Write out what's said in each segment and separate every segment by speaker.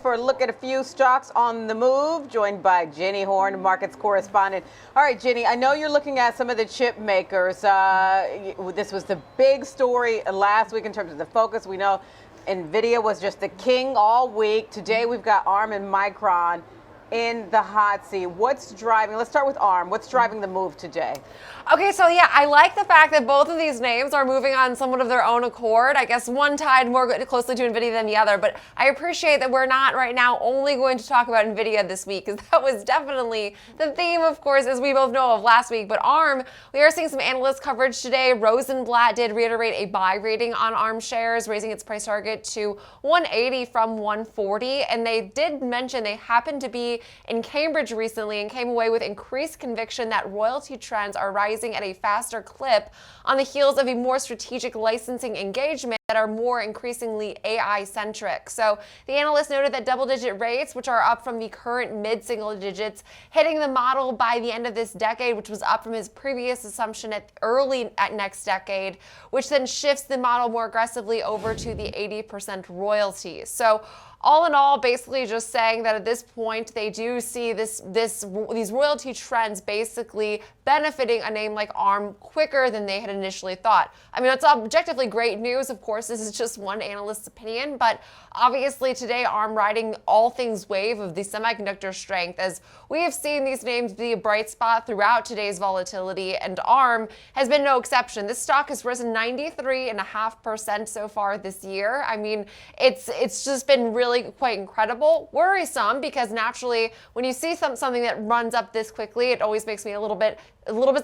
Speaker 1: for a look at a few stocks on the move, joined by Jenny Horne, markets correspondent. All right, Jenny, I know you're looking at some of the chip makers. This was the big story last week in terms of the focus. We know NVIDIA was just the king all week. Today we've got ARM and Micron in the hot seat. What's driving, let's start with ARM. What's driving the move today?
Speaker 2: Okay, so yeah, I like the fact that both of these names are moving on somewhat of their own accord. I guess one tied more closely to NVIDIA than the other, but I appreciate that we're not right now only going to talk about NVIDIA this week, because that was definitely the theme, of course, as we both know, of last week. But ARM, we are seeing some analyst coverage today. Rosenblatt did reiterate a buy rating on ARM shares, raising its price target to 180 from 140, and they did mention they happened to be in Cambridge recently and came away with increased conviction that royalty trends are rising at a faster clip on the heels of a more strategic licensing engagement that are more increasingly AI-centric. So the analyst noted that double-digit rates, which are up from the current mid-single digits, hitting the model by the end of this decade, which was up from his previous assumption at next decade, which then shifts the model more aggressively over to the 80% royalties. So all in all, basically just saying that at this point they do see these royalty trends basically benefiting a name like ARM quicker than they had initially thought. I mean, it's objectively great news. Of course, this is just one analyst's opinion, but obviously today ARM riding all things wave of the semiconductor strength, as we have seen these names be a bright spot throughout today's volatility, and ARM has been no exception. This stock has risen 93.5% so far this year. I mean, it's just been really quite incredible. Worrisome, because naturally when you see something that runs up this quickly, it always makes me a little bit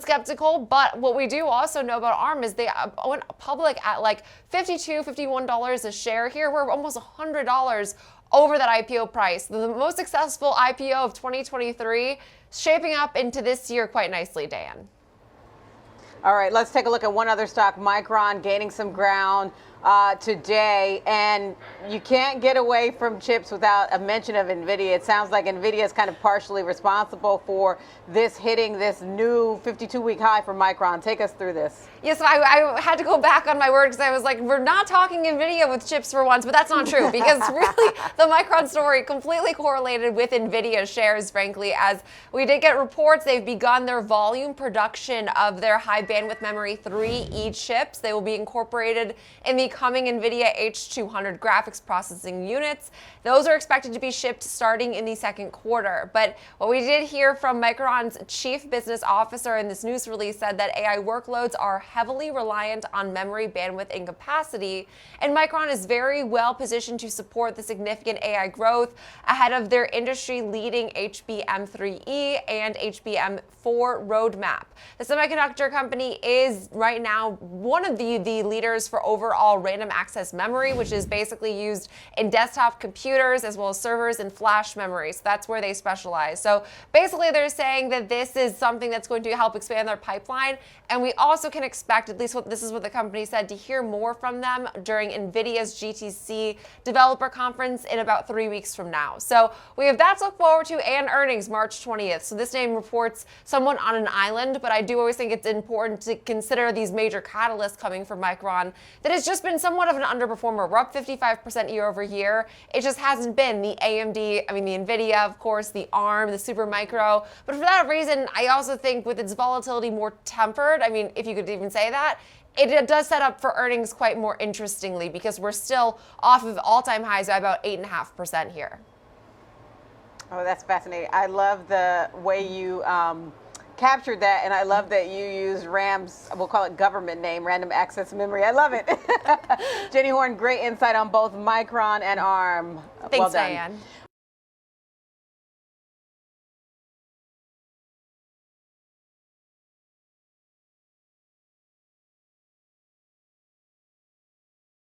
Speaker 2: skeptical. But what we do also know about ARM is they went public at like $52, $51 a share. Here we're almost $100 over that IPO price. The most successful IPO of 2023, shaping up into this year quite nicely, Dan.
Speaker 1: All right, let's take a look at one other stock, Micron, gaining some ground today, and you can't get away from chips without a mention of NVIDIA. It sounds like NVIDIA is kind of partially responsible for this hitting this new 52-week high for Micron. Take us through this.
Speaker 2: Yes, I had to go back on my word because I was like, we're not talking NVIDIA with chips for once, but that's not true, because really the Micron story completely correlated with NVIDIA shares, frankly, as we did get reports they've begun their volume production of their high bandwidth memory 3E chips. They will be incorporated in the coming NVIDIA H200 graphics processing units. Those are expected to be shipped starting in the second quarter. But what we did hear from Micron's chief business officer in this news release said that AI workloads are heavily reliant on memory bandwidth and capacity, and Micron is very well positioned to support the significant AI growth ahead of their industry-leading HBM3E and HBM4 roadmap. The semiconductor company is right now one of the leaders for overall random access memory, which is basically used in desktop computers as well as servers and flash memory. So that's where they specialize. So basically they're saying that this is something that's going to help expand their pipeline, and we also can expect, at least this is what the company said, to hear more from them during NVIDIA's GTC developer conference in about 3 weeks from now. So we have that to look forward to, and earnings March 20th. So this name reports somewhat on an island, but I do always think it's important to consider these major catalysts coming from Micron that has just been somewhat of an underperformer. We're up 55% year over year. It just hasn't been the AMD, I mean the NVIDIA, of course, the ARM, the Supermicro. But for that reason, I also think with its volatility more tempered, I mean, if you could even say that, it does set up for earnings quite more interestingly, because we're still off of all-time highs by about 8.5% here.
Speaker 1: Oh, that's fascinating. I love the way you captured that, and I love that you used RAM's, we'll call it government name, random access memory. I love it. Jenny Horne, great insight on both Micron and ARM.
Speaker 2: Thanks,
Speaker 1: well done.
Speaker 2: Diane.